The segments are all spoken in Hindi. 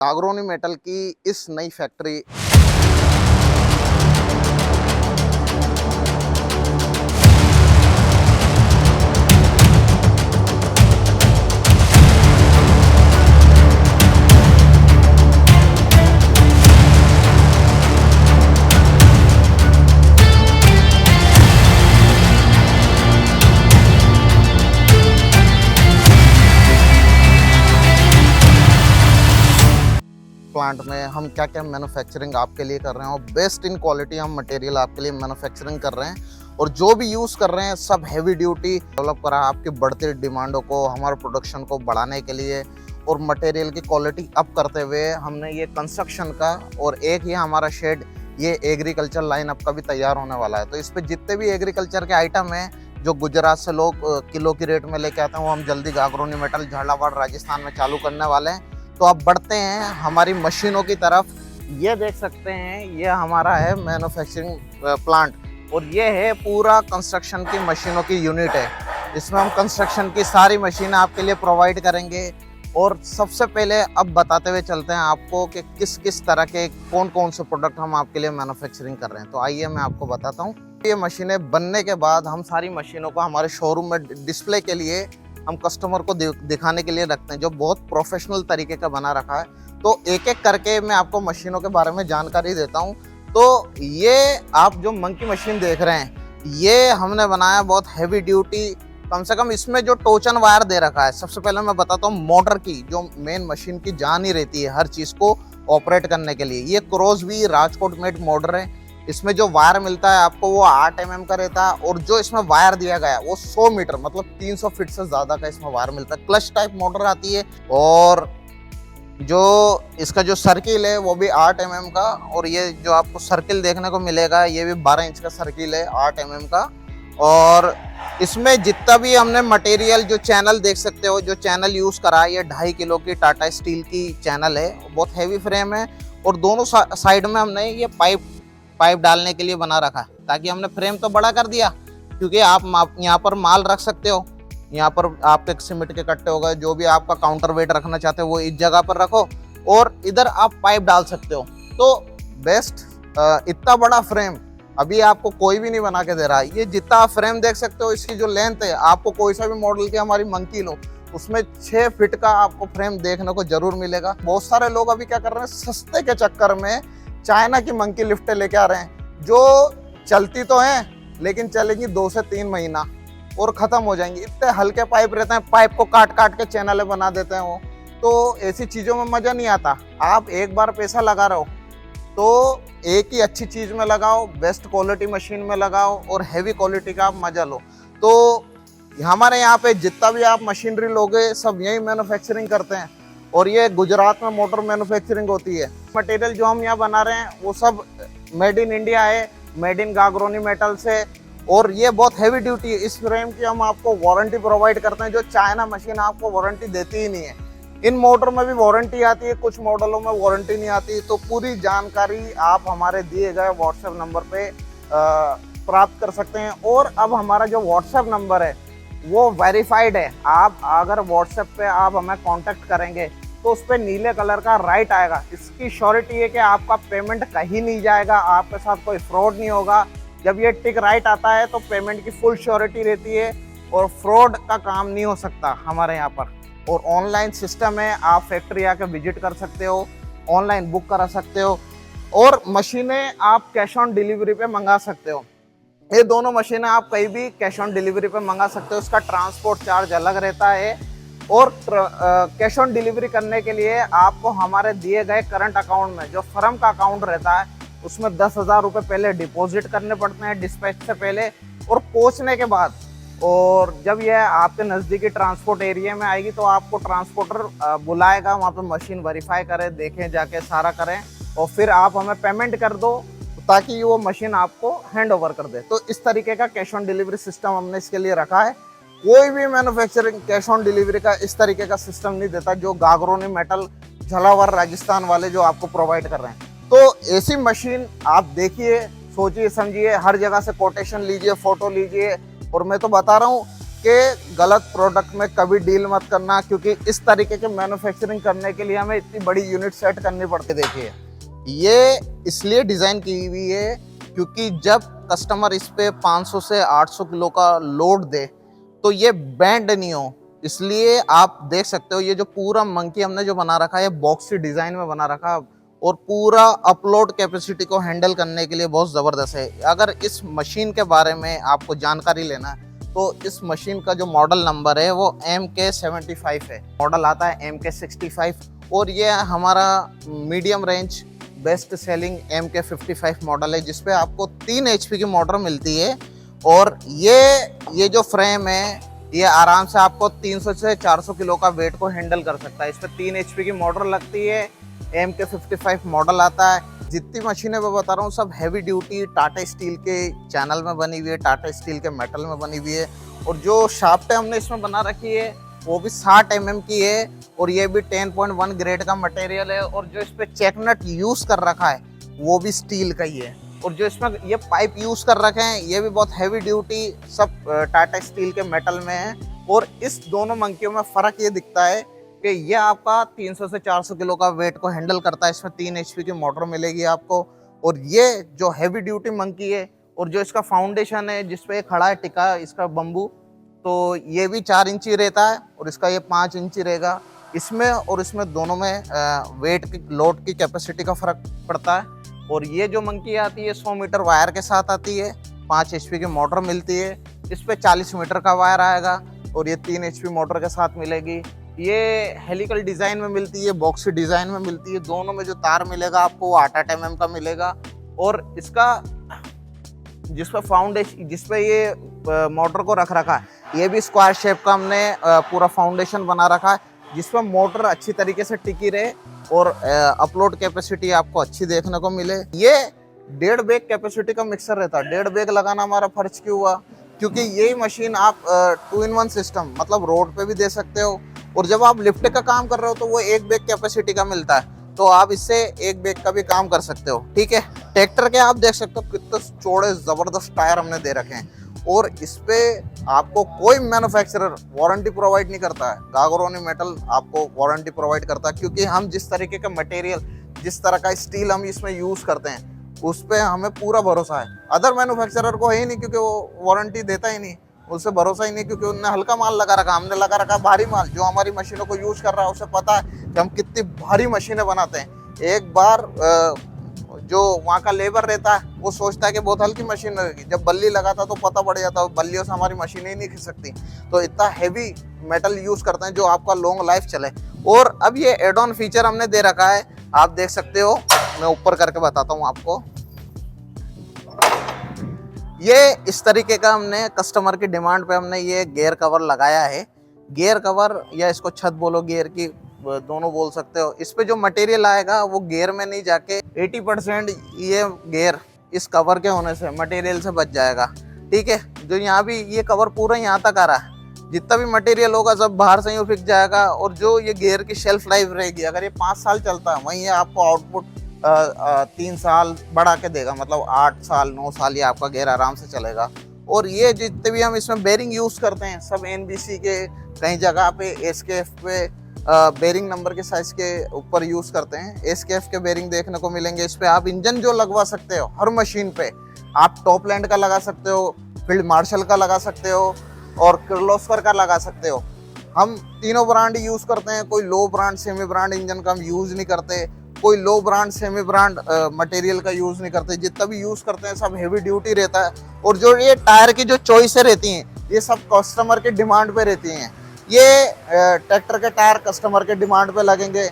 गागरोनी मेटल की इस नई फैक्ट्री प्लांट में हम क्या क्या मैन्युफैक्चरिंग आपके लिए कर रहे हैं और बेस्ट इन क्वालिटी हम मटेरियल आपके लिए मैन्युफैक्चरिंग कर रहे हैं और जो भी यूज़ कर रहे हैं सब हैवी ड्यूटी डेवलप करा आपकी बढ़ती डिमांडों को हमारे प्रोडक्शन को बढ़ाने के लिए और मटेरियल की क्वालिटी अप करते हुए हमने ये कंस्ट्रक्शन का और एक ही हमारा शेड ये एग्रीकल्चर लाइन अप का भी तैयार होने वाला है। तो इस पर जितने भी एग्रीकल्चर के आइटम हैं जो गुजरात से लोग किलो की रेट में लेके आते हैं वो हम जल्दी गागरोनी मेटल झालावाड़ राजस्थान में चालू करने वाले हैं। तो अब बढ़ते हैं हमारी मशीनों की तरफ। ये देख सकते हैं ये हमारा है मैन्युफैक्चरिंग प्लांट और ये है पूरा कंस्ट्रक्शन की मशीनों की यूनिट है। इसमें हम कंस्ट्रक्शन की सारी मशीनें आपके लिए प्रोवाइड करेंगे और सबसे पहले अब बताते हुए चलते हैं आपको कि किस किस तरह के कौन कौन से प्रोडक्ट हम आपके लिए मैन्युफैक्चरिंग कर रहे हैं। तो आइए मैं आपको बताता हूँ। ये मशीनें बनने के बाद हम सारी मशीनों को हमारे शोरूम में डिस्प्ले के लिए हम कस्टमर को दिखाने के लिए रखते हैं जो बहुत प्रोफेशनल तरीके का बना रखा है। तो एक एक करके मैं आपको मशीनों के बारे में जानकारी देता हूँ। तो ये आप जो मंकी मशीन देख रहे हैं ये हमने बनाया बहुत हैवी ड्यूटी, कम से कम इसमें जो टोचन वायर दे रखा है। सबसे पहले मैं बताता हूँ मोटर की जो मेन मशीन की जान ही रहती है हर चीज़ को ऑपरेट करने के लिए। ये क्रॉसबी राजकोट मेड मोटर है। इसमें जो वायर मिलता है आपको वो 8 mm का रहता है और जो इसमें वायर दिया गया है वो 100 मीटर मतलब 300 फीट से ज़्यादा का इसमें वायर मिलता है। क्लच टाइप मोटर आती है और जो इसका जो सर्किल है वो भी 8 mm का और ये जो आपको सर्किल देखने को मिलेगा ये भी 12 इंच का सर्किल है 8 mm का। और इसमें जितना भी हमने मटेरियल जो चैनल देख सकते हो जो चैनल यूज़ करा है ये 2.5 किलो की टाटा स्टील की चैनल है। बहुत हैवी फ्रेम है और दोनों साइड में हमने ये पाइप डालने के लिए बना रखा है ताकि हमने फ्रेम तो बड़ा कर दिया क्योंकि आप यहाँ पर माल रख सकते हो। यहाँ पर आपके सीमेंट के कट्टे हो गए जो भी आपका काउंटर वेट रखना चाहते हो वो इस जगह पर रखो और इधर आप पाइप डाल सकते हो। तो बेस्ट इतना बड़ा फ्रेम अभी आपको कोई भी नहीं बना के दे रहा है। ये जितना आप फ्रेम देख सकते हो इसकी जो लेंथ है आपको कोई सा भी मॉडल की हमारी मंकी लो उसमें 6 फीट का आपको फ्रेम देखने को जरूर मिलेगा। बहुत सारे लोग अभी क्या कर रहे हैं सस्ते के चक्कर में चाइना की मंकी लिफ्टें लेके आ रहे हैं जो चलती तो हैं लेकिन चलेंगी 2 से 3 महीना और ख़त्म हो जाएंगी। इतने हल्के पाइप रहते हैं, पाइप को काट काट के चैनलें बना देते हैं वो। तो ऐसी चीज़ों में मज़ा नहीं आता। आप एक बार पैसा लगा रहे हो तो एक ही अच्छी चीज़ में लगाओ, बेस्ट क्वालिटी मशीन में लगाओ और हैवी क्वालिटी का आप मज़ा लो। तो हमारे यहाँ पे जितना भी आप मशीनरी लोगे सब यही मैन्युफैक्चरिंग करते हैं और ये गुजरात में मोटर मैन्युफैक्चरिंग होती है। मटेरियल जो हम यहाँ बना रहे हैं वो सब मेड इन इंडिया है, मेड इन गागरोनी मेटल से और ये बहुत हैवी ड्यूटी है। इस फ्रेम की हम आपको वारंटी प्रोवाइड करते हैं जो चाइना मशीन आपको वारंटी देती ही नहीं है। इन मोटर में भी वारंटी आती है, कुछ मॉडलों में वारंटी नहीं आती। तो पूरी जानकारी आप हमारे दिए गए व्हाट्सएप नंबर पे प्राप्त कर सकते हैं। और अब हमारा जो व्हाट्सएप नंबर है वो वेरीफाइड है। आप अगर व्हाट्सएप पे आप हमें कांटेक्ट करेंगे तो उस पर नीले कलर का राइट आएगा। इसकी श्योरिटी है कि आपका पेमेंट कहीं नहीं जाएगा, आपके साथ कोई फ्रॉड नहीं होगा। जब ये टिक राइट आता है तो पेमेंट की फुल श्योरिटी रहती है और फ्रॉड का काम नहीं हो सकता हमारे यहाँ पर। और ऑनलाइन सिस्टम है, आप फैक्ट्री आके विजिट कर सकते हो, ऑनलाइन बुक करा सकते हो और मशीनें आप कैश ऑन डिलीवरी पे मंगा सकते हो। ये दोनों मशीनें आप कहीं भी कैश ऑन डिलीवरी पे मंगा सकते हो। उसका ट्रांसपोर्ट चार्ज अलग रहता है और कैश ऑन डिलीवरी करने के लिए आपको हमारे दिए गए करंट अकाउंट में जो फर्म का अकाउंट रहता है उसमें 10,000 रुपये पहले डिपॉजिट करने पड़ते हैं डिस्पैच से पहले और पहुंचने के बाद। और जब यह आपके नज़दीकी ट्रांसपोर्ट एरिया में आएगी तो आपको ट्रांसपोर्टर बुलाएगा, वहाँ पे मशीन वेरीफाई करें, देखें जाके सारा करें और फिर आप हमें पेमेंट कर दो ताकि वो मशीन आपको हैंड ओवर कर दे। तो इस तरीके का कैश ऑन डिलीवरी सिस्टम हमने इसके लिए रखा है। कोई भी मैन्युफैक्चरिंग कैश ऑन डिलीवरी का इस तरीके का सिस्टम नहीं देता जो गागरोनी मेटल झालावाड़ राजस्थान वाले जो आपको प्रोवाइड कर रहे हैं। तो ऐसी मशीन आप देखिए, सोचिए समझिए, हर जगह से कोटेशन लीजिए, फोटो लीजिए और मैं तो बता रहा हूँ कि गलत प्रोडक्ट में कभी डील मत करना, क्योंकि इस तरीके के मैन्युफैक्चरिंग करने के लिए हमें इतनी बड़ी यूनिट सेट करनी पड़ती है। देखिए ये इसलिए डिज़ाइन की हुई है क्योंकि जब कस्टमर इस पे 500 से 800 किलो का लोड दे तो ये बैंड नहीं हो। इसलिए आप देख सकते हो ये जो पूरा मंकी हमने जो बना रखा है बॉक्सी डिज़ाइन में बना रखा है और पूरा अपलोड कैपेसिटी को हैंडल करने के लिए बहुत ज़बरदस्त है। अगर इस मशीन के बारे में आपको जानकारी लेना है तो इस मशीन का जो मॉडल नंबर है वो MK75 है, मॉडल आता है MK65 और ये हमारा medium range best selling MK55 model है जिसपे आपको 3 HP की मोटर मिलती है। और ये जो फ्रेम है ये आराम से आपको 300 से 400 किलो का वेट को हैंडल कर सकता है। इस पे 3 HP की मोटर लगती है, MK55 मॉडल आता है। जितनी मशीनें मैं बता रहा हूँ सब हैवी ड्यूटी टाटा स्टील के चैनल में बनी हुई है, टाटा स्टील के मेटल में बनी हुई है। और जो शाफ्ट हमने इसमें बना रखी है वो भी 60 mm की है और ये भी 10.1 ग्रेड का मटेरियल है। और जो इस पे चेक नट यूज कर रखा है वो भी स्टील का ही है। और जो इसमें ये पाइप यूज कर रखे हैं ये भी बहुत हैवी ड्यूटी सब टाटा स्टील के मेटल में है। और इस दोनों मंकियों में फर्क ये दिखता है कि ये आपका 300 से 400 किलो का वेट को हैंडल करता है। इसमें 3 HP की मोटर मिलेगी आपको। और ये जो हैवी ड्यूटी मंकी है और जो इसका फाउंडेशन है जिसपे खड़ा है टिका इसका बम्बू, तो ये भी 4 इंची रहता है और इसका ये 5 इंची रहेगा। इसमें और इसमें दोनों में वेट की लोड की कैपेसिटी का फर्क पड़ता है। और ये जो मंकी आती है 100 मीटर वायर के साथ आती है, 5 HP की मोटर मिलती है। इस पे 40 मीटर का वायर आएगा और ये 3 HP मोटर के साथ मिलेगी। ये हेलिकल डिज़ाइन में मिलती है, बॉक्सी डिज़ाइन में मिलती है। दोनों में जो तार मिलेगा आपको वो 8-8 mm का मिलेगा। और इसका जिस पे फाउंडेशन जिस पे ये मोटर को रख रखा है ये भी स्क्वायर शेप का हमने पूरा फाउंडेशन बना रखा है जिसपे मोटर अच्छी तरीके से टिकी रहे और अपलोड कैपेसिटी आपको अच्छी देखने को मिले। ये 1.5 बैग कैपेसिटी का मिक्सर रहता है। 1.5 बैग लगाना हमारा फर्ज क्यों हुआ, क्योंकि यही मशीन आप 2-in-1 सिस्टम मतलब रोड पे भी दे सकते हो और जब आप लिफ्ट का काम कर रहे हो तो वो 1 बैग कैपेसिटी का मिलता है, तो आप इससे 1 बैग का भी काम कर सकते हो। ठीक है, ट्रैक्टर के आप देख सकते हो कितने चौड़े जबरदस्त टायर हमने दे रखे हैं और इस पे आपको कोई मैन्युफैक्चरर वारंटी प्रोवाइड नहीं करता है। गागरोनी मेटल आपको वारंटी प्रोवाइड करता है क्योंकि हम जिस तरीके का मटेरियल जिस तरह का स्टील हम इसमें यूज करते हैं उस पे हमें पूरा भरोसा है। अदर मैन्युफैक्चरर को है ही नहीं क्योंकि वो वारंटी देता ही नहीं, उससे भरोसा ही नहीं क्योंकि उनने हल्का माल लगा रखा, हमने लगा रखा भारी माल। जो हमारी मशीनों को यूज कर रहा है उसे पता है कि हम कितनी भारी मशीनें बनाते हैं। एक बार जो वहाँ का लेबर रहता है वो सोचता है कि बहुत हल्की मशीन लगेगी, जब बल्ली लगाता तो पता पड़ जाता है बल्लियों से हमारी मशीनें ही नहीं खिंच सकती। तो इतना हैवी मेटल यूज करते हैं जो आपका लॉन्ग लाइफ चले। और अब ये एड ऑन फीचर हमने दे रखा है, आप देख सकते हो, मैं ऊपर करके बताता हूँ आपको। ये इस तरीके का हमने कस्टमर की डिमांड पे हमने ये गियर कवर लगाया है। गियर कवर या इसको छत बोलो, गियर की दोनों बोल सकते हो। इस पे जो मटेरियल आएगा वो गियर में नहीं जाके 80% ये गियर इस कवर के होने से मटेरियल से बच जाएगा। ठीक है, जो यहाँ भी ये कवर पूरा यहाँ तक आ रहा है, जितना भी मटेरियल होगा सब बाहर से ही फिक जाएगा। और जो ये गियर की शेल्फ लाइफ रहेगी, अगर ये 5 साल चलता है वहीं आपको आउटपुट 3 साल बढ़ा के देगा, मतलब 8 साल 9 साल ये आपका गियर आराम से चलेगा। और ये जितने भी हम इसमें बेरिंग यूज़ करते हैं सब NBC के, कई जगह पे SKF पे बेरिंग नंबर के साइज के ऊपर यूज़ करते हैं। SKF के बेरिंग देखने को मिलेंगे। इस पे आप इंजन जो लगवा सकते हो हर मशीन पे, आप टॉपलैंड का लगा सकते हो, फील्ड मार्शल का लगा सकते हो और किर्लोस्कर का लगा सकते हो। हम तीनों ब्रांड यूज़ करते हैं, कोई लो ब्रांड सेमी ब्रांड इंजन का हम यूज़ नहीं करते, कोई लो ब्रांड सेमी ब्रांड मटेरियल का यूज़ नहीं करते। जितना भी यूज़ करते हैं सब हेवी ड्यूटी रहता है। और जो ये टायर की जो चॉइसें रहती हैं ये सब कस्टमर के डिमांड पे रहती हैं। ये ट्रैक्टर के टायर कस्टमर के डिमांड पे लगेंगे,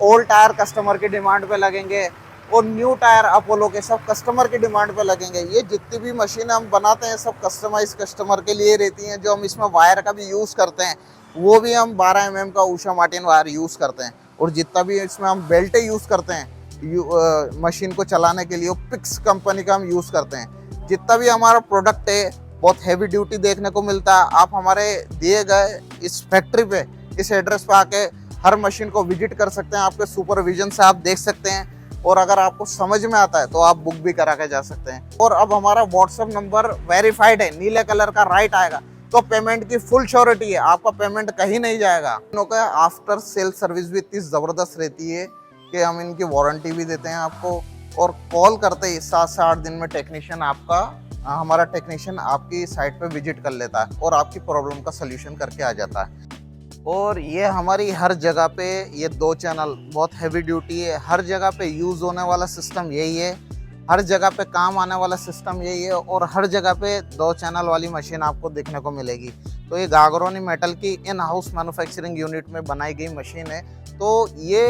ओल्ड टायर कस्टमर के डिमांड पे लगेंगे और न्यू टायर अपोलो के सब कस्टमर के डिमांड पे लगेंगे। ये जितनी भी मशीन हम बनाते हैं सब कस्टमाइज कस्टमर के लिए रहती हैं। जो हम इसमें वायर का भी यूज़ करते हैं वो भी हम 12 mm का उषा मार्टिन वायर यूज़ करते हैं। और जितना भी इसमें हम बेल्टें यूज़ करते हैं मशीन को चलाने के लिए वो पिक्स कंपनी का हम यूज़ करते हैं। जितना भी हमारा प्रोडक्ट है बहुत हैवी ड्यूटी देखने को मिलता है। आप हमारे दिए गए इस फैक्ट्री पे, इस एड्रेस पे आके हर मशीन को विजिट कर सकते हैं, आपके सुपरविजन से आप देख सकते हैं। और अगर आपको समझ में आता है तो आप बुक भी करा के जा सकते हैं। और अब हमारा व्हाट्सएप नंबर वेरीफाइड है, नीले कलर का राइट आएगा, तो पेमेंट की फुल श्योरिटी है, आपका पेमेंट कहीं नहीं जाएगा। आफ्टर सेल सर्विस भी इतनी ज़बरदस्त रहती है कि हम इनकी वारंटी भी देते हैं आपको, और कॉल करते ही 7 से 8 दिन में टेक्नीशियन आपका हमारा टेक्नीशियन आपकी साइट पे विजिट कर लेता है और आपकी प्रॉब्लम का सलूशन करके आ जाता है। और ये हमारी हर जगह पे ये 2 चैनल बहुत हैवी ड्यूटी है, हर जगह पे यूज़ होने वाला सिस्टम यही है, हर जगह पे काम आने वाला सिस्टम यही है, और हर जगह पे 2 चैनल वाली मशीन आपको देखने को मिलेगी। तो ये गागरोनी मेटल की इन हाउस मैन्युफैक्चरिंग यूनिट में बनाई गई मशीन है। तो ये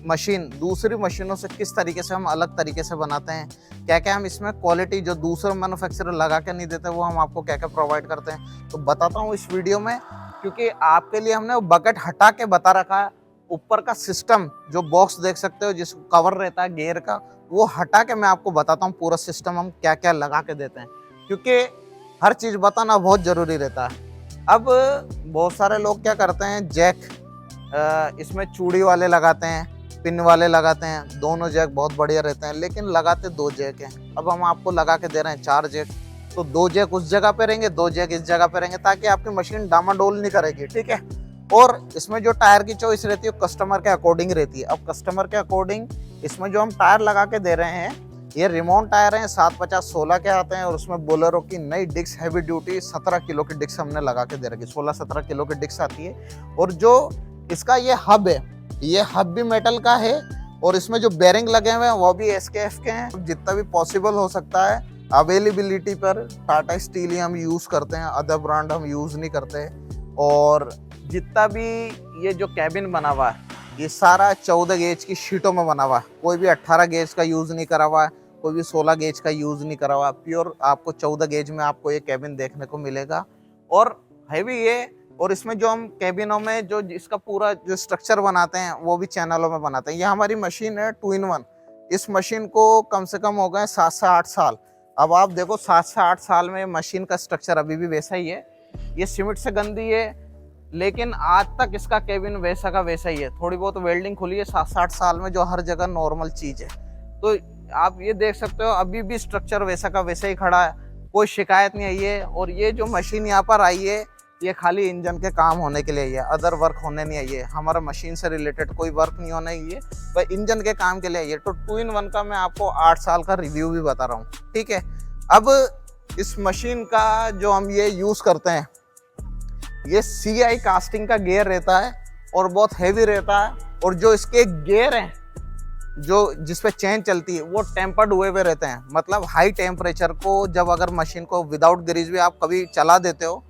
मशीन दूसरी मशीनों से किस तरीके से हम अलग तरीके से बनाते हैं, क्या क्या हम इसमें क्वालिटी जो दूसरे मैन्युफैक्चरर लगा के नहीं देते वो हम आपको क्या क्या प्रोवाइड करते हैं, तो बताता हूँ इस वीडियो में। क्योंकि आपके लिए हमने वो बकेट हटा के बता रखा है, ऊपर का सिस्टम जो बॉक्स देख सकते हो जिस कवर रहता है गियर का, वो हटा के मैं आपको बताता हूँ पूरा सिस्टम हम क्या क्या लगा के देते हैं, क्योंकि हर चीज़ बताना बहुत ज़रूरी रहता है। अब बहुत सारे लोग क्या करते हैं, जैक इसमें चूड़ी वाले लगाते हैं, पिन वाले लगाते हैं, दोनों जैक बहुत बढ़िया रहते हैं, लेकिन लगाते 2 जैक हैं। अब हम आपको लगा के दे रहे हैं 4 जैक, तो 2 जैक उस जगह पे रहेंगे, 2 जैक इस जगह पे रहेंगे, ताकि आपकी मशीन डामाडोल नहीं करेगी, ठीक है। और इसमें जो टायर की चॉइस रहती है कस्टमर के अकॉर्डिंग रहती है। अब कस्टमर के अकॉर्डिंग इसमें जो हम टायर लगा के दे रहे हैं, ये रिमोन टायर हैं, 750-16 के आते हैं, और उसमें बोलेरो की नई डिस्क हैवी ड्यूटी 17 किलो की डिस्क हमने लगा के दे रखी, 16-17 किलो की डिस्क आती है। और जो इसका ये हब है, ये हब भी मेटल का है, और इसमें जो बेरिंग लगे हुए हैं वो भी SKF के हैं। जितना भी पॉसिबल हो सकता है अवेलेबिलिटी पर टाटा स्टील ही हम यूज़ करते हैं, अदर ब्रांड हम यूज़ नहीं करते। और जितना भी ये जो कैबिन बना हुआ है ये सारा 14 गेज की शीटों में बना हुआ है, कोई भी 18 गेज का यूज़ नहीं करा हुआ है, कोई भी 16 गेज का यूज़ नहीं करा हुआ, प्योर आपको 14 गेज में आपको ये कैबिन देखने को मिलेगा। और हैवी ये, और इसमें जो हम कैबिनों में जो इसका पूरा जो स्ट्रक्चर बनाते हैं वो भी चैनलों में बनाते हैं। ये हमारी मशीन है 2-in-1। इस मशीन को कम से कम हो गए 7 से 8 साल। अब आप देखो 7 से 8 साल में मशीन का स्ट्रक्चर अभी भी वैसा ही है। ये सीमेंट से गंदी है, लेकिन आज तक इसका केबिन वैसा का वैसा ही है। थोड़ी बहुत वेल्डिंग खुली है 7 से 8 साल में, जो हर जगह नॉर्मल चीज़ है। तो आप ये देख सकते हो अभी भी स्ट्रक्चर वैसा का वैसा ही खड़ा है, कोई शिकायत नहीं आई है। और ये जो मशीन यहाँ पर आई है ये खाली इंजन के काम होने के लिए ही है, अदर वर्क होने नहीं आई है। हमारा मशीन से रिलेटेड कोई वर्क नहीं होना ही है, पर इंजन के काम के लिए है। तो 2-in-1 का मैं आपको 8 साल का रिव्यू भी बता रहा हूँ, ठीक है। अब इस मशीन का जो हम ये यूज़ करते हैं, ये CI कास्टिंग का गियर रहता है और बहुत हैवी रहता है। और जो इसके गियर हैं जो जिस पे चेन चलती है वो टेम्पर्ड हुए हुए रहते हैं, मतलब हाई टेम्परेचर को जब अगर मशीन को विदाउट ग्रीस भी आप कभी चला देते हो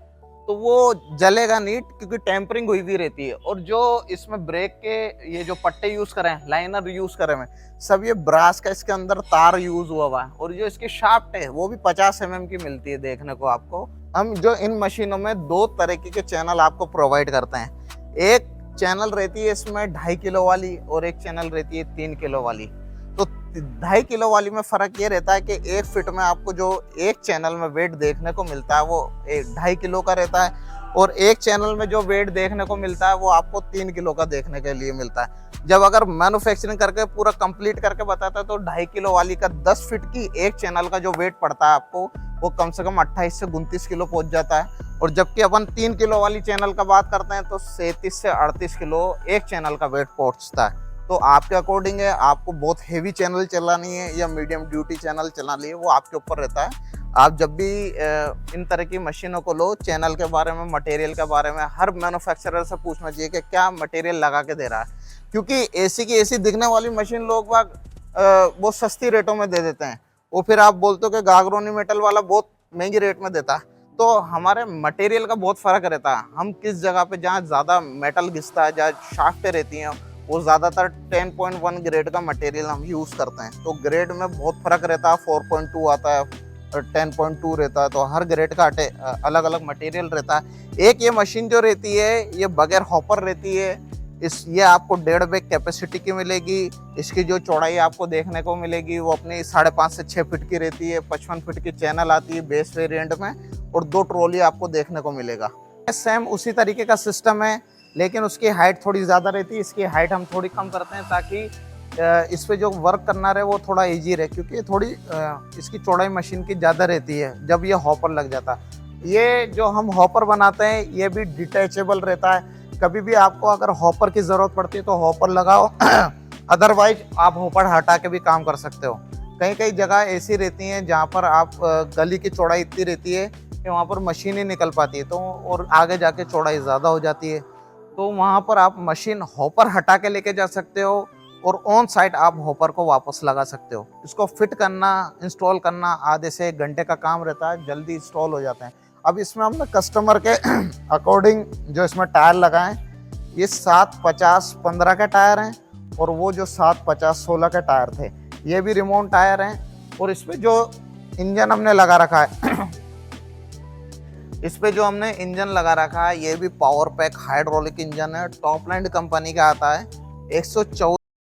तो वो जलेगा नहीं, क्योंकि टेम्परिंग हुई हुई रहती है। और जो इसमें ब्रेक के ये जो पट्टे यूज़ करें, लाइनर यूज़ करें हैं, सब ये ब्रास का इसके अंदर तार यूज़ हुआ है। और जो इसकी शाफ्ट है वो भी 50 mm की मिलती है देखने को आपको। हम जो इन मशीनों में 2 तरीके के चैनल आपको प्रोवाइड करते हैं। एक चैनल रहती है इसमें 2.5 किलो वाली, और एक चैनल रहती है 3 किलो वाली। तो 2.5 किलो वाली में फ़र्क ये रहता है कि 1 फीट में आपको जो एक चैनल में वेट देखने को मिलता है वो 2.5 किलो का रहता है, और एक चैनल में जो वेट देखने को मिलता है वो आपको 3 किलो का देखने के लिए मिलता है। जब अगर मैन्युफैक्चरिंग करके पूरा कंप्लीट करके बताता है तो 2.5 किलो वाली का 10 फीट की एक चैनल का जो वेट पड़ता है आपको वो कम से कम 28 से 29 किलो पहुंच जाता है। और जबकि अपन 3 किलो वाली चैनल का बात करते हैं तो 37 से 38 किलो एक चैनल का वेट पहुंचता है। तो आपके अकॉर्डिंग है, आपको बहुत हेवी चैनल चलानी है या मीडियम ड्यूटी चैनल चलानी है, वो आपके ऊपर रहता है। आप जब भी इन तरह की मशीनों को लो, चैनल के बारे में, मटेरियल के बारे में हर मैन्युफैक्चरर से पूछना चाहिए कि क्या मटेरियल लगा के दे रहा है। क्योंकि एसी की एसी दिखने वाली मशीन लोग बाग बहुत सस्ती रेटों में दे देते हैं, वो फिर आप बोलते हो कि गागरोनी मेटल वाला बहुत महंगी रेट में देता है। तो हमारे मटेरियल का बहुत फ़र्क रहता है। हम किस जगह पे जहाँ ज़्यादा मेटल घिसता है, जहाँ शाफ्टें रहती हैं, वो ज़्यादातर 10.1 ग्रेड का मटेरियल हम यूज़ करते हैं। तो ग्रेड में बहुत फ़र्क रहता है, 4.2 आता है, 10.2 रहता है। तो हर ग्रेड का अलग अलग मटेरियल रहता है। एक ये मशीन जो रहती है ये बगैर हॉपर रहती है। ये आपको 1.5 बैग कैपेसिटी की मिलेगी। इसकी जो चौड़ाई आपको देखने को मिलेगी वो अपनी 5.5 से 6 फीट की रहती है। 55 फीट की चैनल आती है बेस वेरिएंट में, और 2 ट्रॉली आपको देखने को मिलेगा। सेम उसी तरीके का सिस्टम है, लेकिन उसकी हाइट थोड़ी ज़्यादा रहती है। इसकी हाइट हम थोड़ी कम करते हैं ताकि इस पे जो वर्क करना रहे वो थोड़ा इजी रहे, क्योंकि थोड़ी इसकी चौड़ाई मशीन की ज़्यादा रहती है जब ये हॉपर लग जाता है। ये जो हम हॉपर बनाते हैं ये भी डिटैचेबल रहता है। कभी भी आपको अगर हॉपर की ज़रूरत पड़ती है तो हॉपर लगाओ अदरवाइज आप हॉपर हटा के भी काम कर सकते हो। कई कई जगह ऐसी रहती हैं जहाँ पर आप गली की चौड़ाई इतनी रहती है कि वहाँ पर मशीन ही निकल पाती है, तो और आगे जाके चौड़ाई ज़्यादा हो जाती है, तो वहाँ पर आप मशीन हॉपर हटा के लेके जा सकते हो और ऑन साइट आप हॉपर को वापस लगा सकते हो। इसको फिट करना, इंस्टॉल करना आधे से 1 घंटे का काम रहता है, जल्दी इंस्टॉल हो जाते हैं। अब इसमें हमने कस्टमर के अकॉर्डिंग जो इसमें टायर लगाए, ये 750-15 के टायर हैं और वो जो 750-16 के टायर थे, ये भी रिमोट टायर हैं। और इस पे जो इंजन हमने लगा रखा है इस पे जो हमने इंजन लगा रखा है ये भी पावर पैक हाइड्रोलिक इंजन है, टॉपलैंड कंपनी का आता है। 114